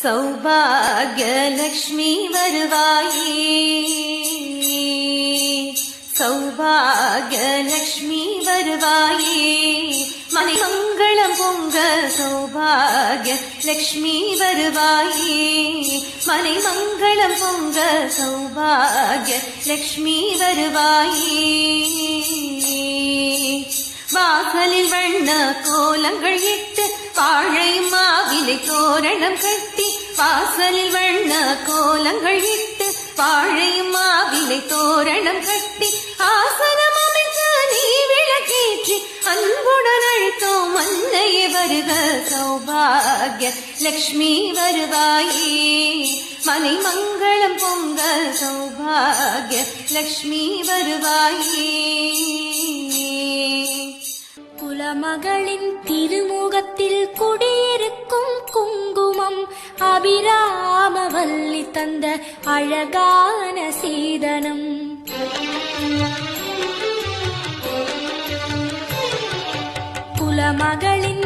சௌபாகியலக்ஷ்மி வருவாயே, சௌபாகியலக்ஷ்மி வருவாயே, மனை மங்களம் பொங்க சௌபாகியலக்ஷ்மி வருவாயே, மனை மங்களம் பொங்க சௌபாகியலக்ஷ்மி வருவாயே. வாசலில் வண்ண கோலங்கள் இட்டு வாழை மாவிலை தோரணம் கட்டி, வாசலில் வண்ண கோலங்கள் இட்டு வாழை மாவிலை தோரணம் கட்டி, ஆசனம் அமைத்து நீ விளக்கேற்றி அன்புடன் அழைத்தோம் அன்னையே வருக சௌபாகிய லக்ஷ்மி வருவாயே, மனை மங்களம் பொங்க சௌபாகிய லக்ஷ்மி வருவாயே. குலமகளின் திருமுகத்தில் குடியிருக்கும் குங்குமம் அபிராமவல்லி தந்த அழகான சீதனம். குலமகளின்